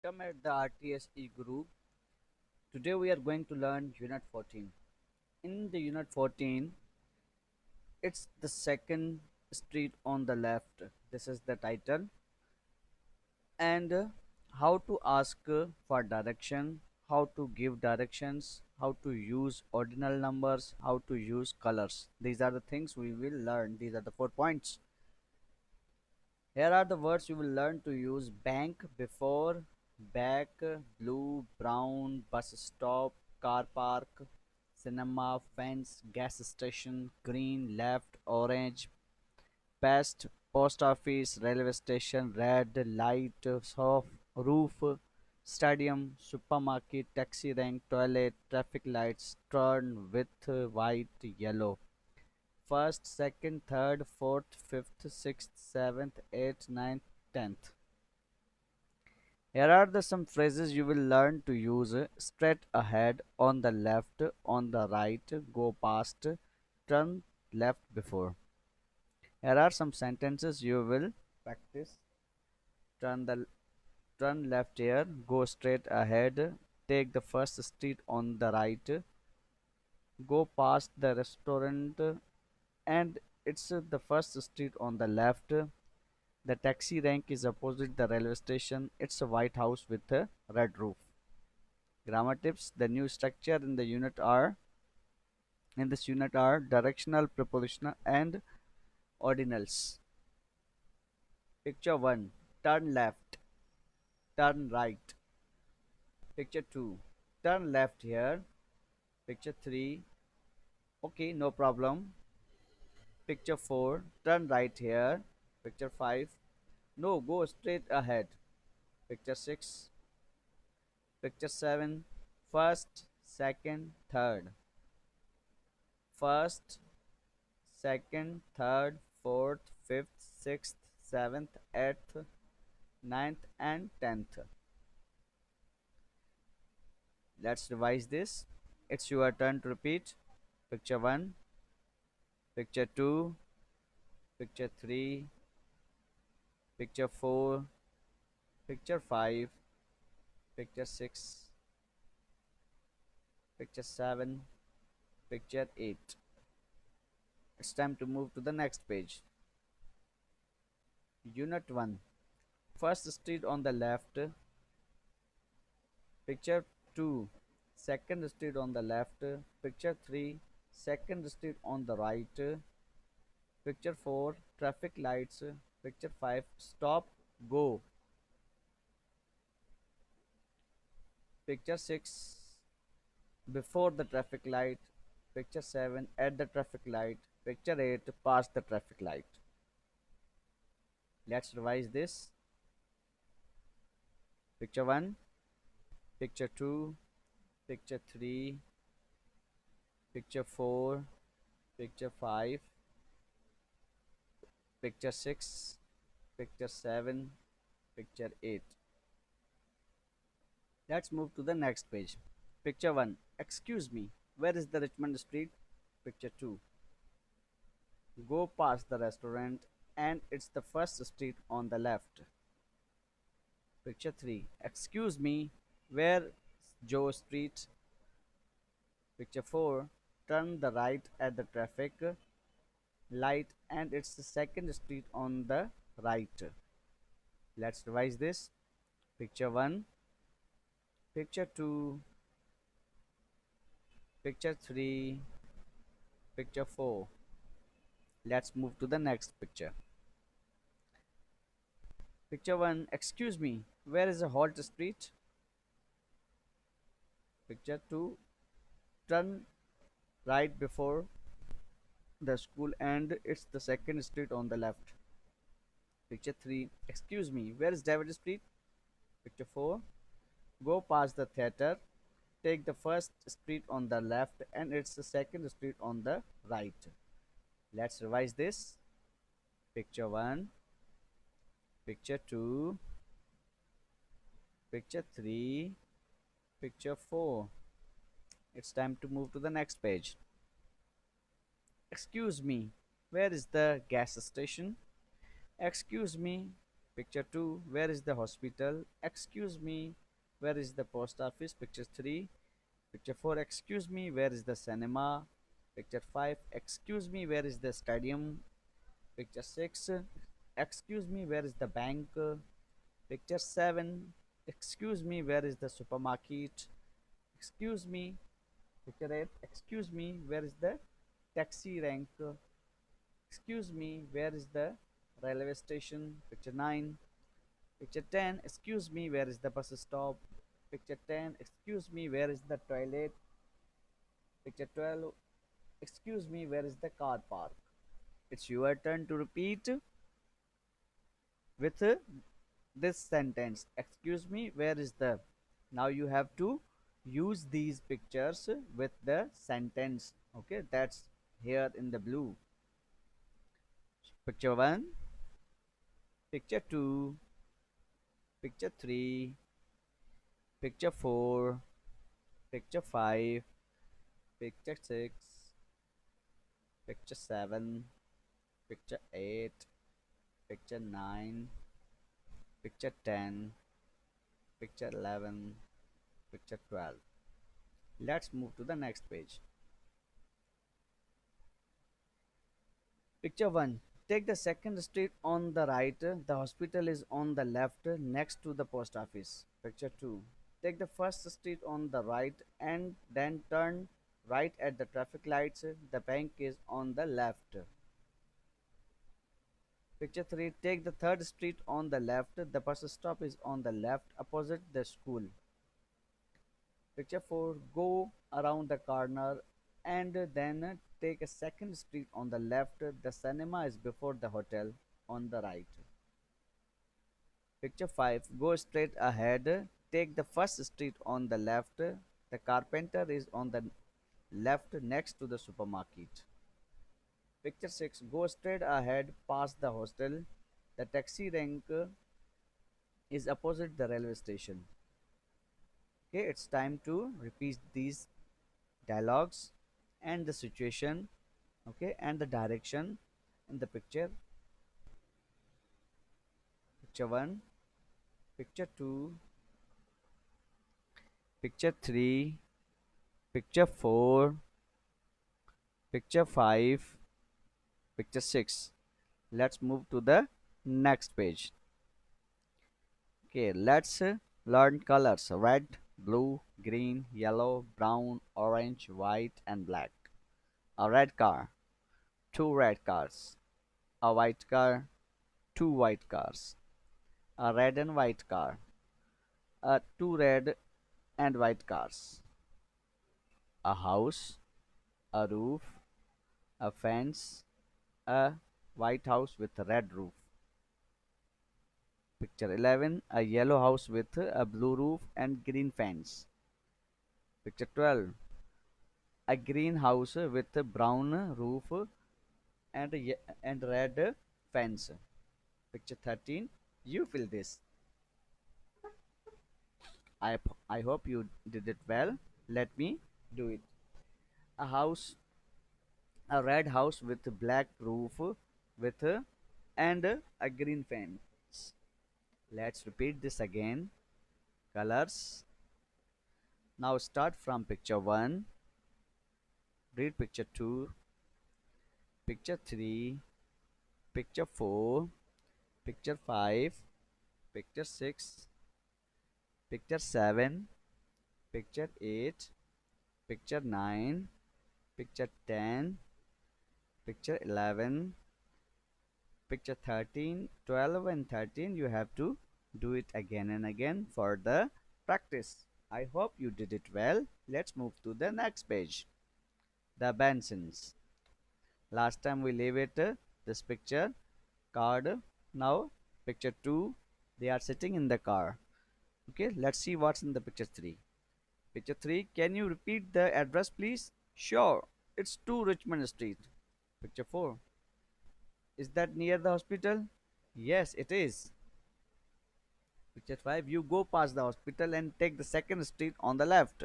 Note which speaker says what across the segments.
Speaker 1: Welcome at the RTSE group. Today we are going to learn Unit 14. In the Unit 14, it's the second street on the left. This is the title. And how to ask for direction, how to give directions, how to use ordinal numbers, how to use colors. These are the things we will learn. These are the 4 points. Here are the words you will learn to use: bank, before, back, blue, brown, bus stop, car park, cinema, fence, gas station, green, left, orange, past, post office, railway station, red, light, soft, roof, stadium, supermarket, taxi rank, toilet, traffic lights, turn, width, white, yellow. First, second, third, fourth, fifth, sixth, seventh, eighth, ninth, tenth. Here are the some phrases you will learn to use: straight ahead, on the left, on the right, go past, turn left before. Here are some sentences you will practice: turn the turn left here, go straight ahead, take the first street on the right, go past the restaurant, and it's the first street on the left. The taxi rank is opposite the railway station. It's a white house with a red roof. Grammar tips: the new structure in this unit are directional, prepositional, and ordinals. Picture 1: turn left, turn right. Picture 2: turn left here. Picture 3: okay, no problem. Picture 4: turn right here. Picture 5: no, go straight ahead. Picture 6: picture 7: first, second, third. First, second, third, fourth, fifth, sixth, seventh, eighth, ninth, and 10th. Let's revise this. It's your turn to repeat. Picture 1, picture 2, picture 3, picture 4, picture 5, picture 6, picture 7, picture 8. It's time to move to the next page. Unit 1. First street on the left. Picture 2. Second street on the left. Picture 3. Second street on the right. Picture 4. Traffic lights. Picture 5. Stop, go. Picture 6. Before the traffic light. Picture 7. At the traffic light. Picture 8. Past the traffic light. Let's revise this. Picture 1. Picture 2. Picture 3. Picture 4. Picture 5. Picture 6. Picture 7. Picture 8. Let's move to the next page. Picture 1. Excuse me, where is the Richmond Street? Picture 2. Go past the restaurant and it's the first street on the left. Picture 3. Excuse me, where Joe Street? Picture 4. Turn the right at the traffic light and it's the second street on the right. Let's revise this. Picture 1, picture 2, picture 3, picture 4. Let's move to the next picture. Picture 1. Excuse me, where is the Holt Street? Picture 2. Turn right before the school and it's the second street on the left. Picture 3. Excuse me, where is David Street? Picture 4. Go past the theater, take the first street on the left and it's the second street on the right. Let's revise this. Picture 1, picture 2, picture 3, picture 4. It's time to move to the next page. Excuse me, where is the gas station? Excuse me, Picture 2, where is the hospital? Excuse me, where is the post office? Picture 3. Picture 4, excuse me, where is the cinema? Picture 5, excuse me, where is the stadium? Picture 6, excuse me, where is the bank? Picture 7, excuse me, where is the supermarket? Excuse me. Picture 8, excuse me, where is the taxi rank? Excuse me, where is the railway station? Picture 9. Picture 10, excuse me, where is the bus stop? Picture 10, excuse me, where is the toilet? Picture 12, excuse me, where is the car park? It's your turn to repeat with this sentence. Excuse me, where is the? Now you have to use these pictures with the sentence. Okay, that's here in the blue. Picture 1, picture 2, picture 3, picture 4, picture 5, picture 6, picture 7, picture 8, picture 9, picture 10, picture 11, picture 12. Let's move to the next page. Picture 1. Take the second street on the right. The hospital is on the left next to the post office. Picture 2. Take the first street on the right and then turn right at the traffic lights. The bank is on the left. Picture 3. Take the third street on the left. The bus stop is on the left opposite the school. Picture 4. Go around the corner and then take a second street on the left. The cinema is before the hotel on the right. Picture 5. Go straight ahead. Take the first street on the left. The carpenter is on the left next to the supermarket. Picture 6. Go straight ahead past the hostel. The taxi rank is opposite the railway station. Okay, it's time to repeat these dialogues and the situation, okay, and the direction in the picture. Picture 1, picture 2, picture 3, picture 4, picture 5, picture 6. Let's move to the next page. Okay, let's learn colors: red, blue, green, yellow, brown, orange, white, and black. A red car, two red cars. A white car, two white cars. A red and white car. Two red and white cars. A house, a roof, a fence, a white house with a red roof. Picture 11, a yellow house with a blue roof and green fence. Picture 12, a green house with a brown roof and red fence. Picture 13, you fill this. I hope you did it well. Let me do it. A house, a red house with a black roof with and a green fence. Let's repeat this again. Colors. Now start from picture 1. Read picture 2, picture 3, picture 4, picture 5, picture 6, picture 7, picture 8, picture 9, picture 10, picture 11, picture 13, 12 and 13. You have to do it again and again for the practice. I hope you did it well. Let's move to the next page. The Bensons. Last time we leave it this picture card. Now picture 2, they are sitting in the car. Okay, let's see what's in the picture 3. Picture 3, can you repeat the address please? Sure, it's 2 Richmond Street. Picture 4, is that near the hospital? Yes, it is. Picture 5, you go past the hospital and take the second street on the left.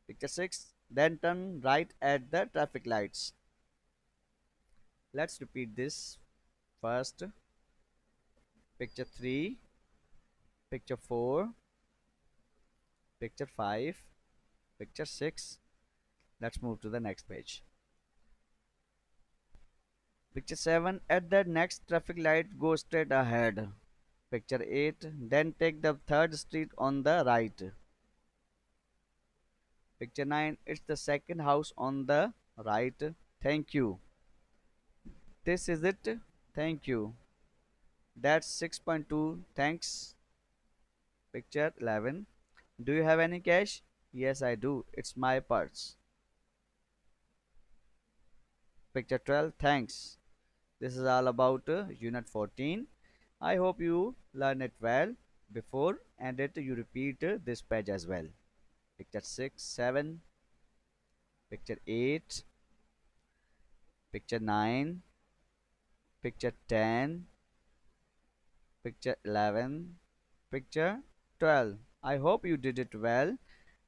Speaker 1: Picture 6, then turn right at the traffic lights. Let's repeat this first. picture 3, picture 4, picture 5, picture 6. Let's move to the next page. Picture 7, at the next traffic light, go straight ahead. Picture 8, then take the third street on the right. Picture 9, it's the second house on the right. Thank you. This is it. Thank you. That's 6.2. Thanks. Picture 11, do you have any cash? Yes, I do. It's my purse. Picture 12, thanks. This is all about Unit 14. I hope you learn it well. Before and it you repeat this page as well. Picture 6, 7, picture 8, picture 9, picture 10, picture 11, picture 12. I hope you did it well.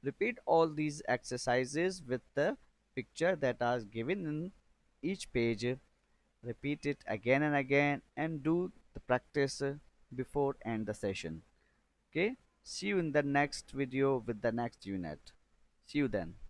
Speaker 1: Repeat all these exercises with the picture that are given in each page. Repeat it again and again and do the practice before end the session. Okay, see you in the next video with the next unit. See you then.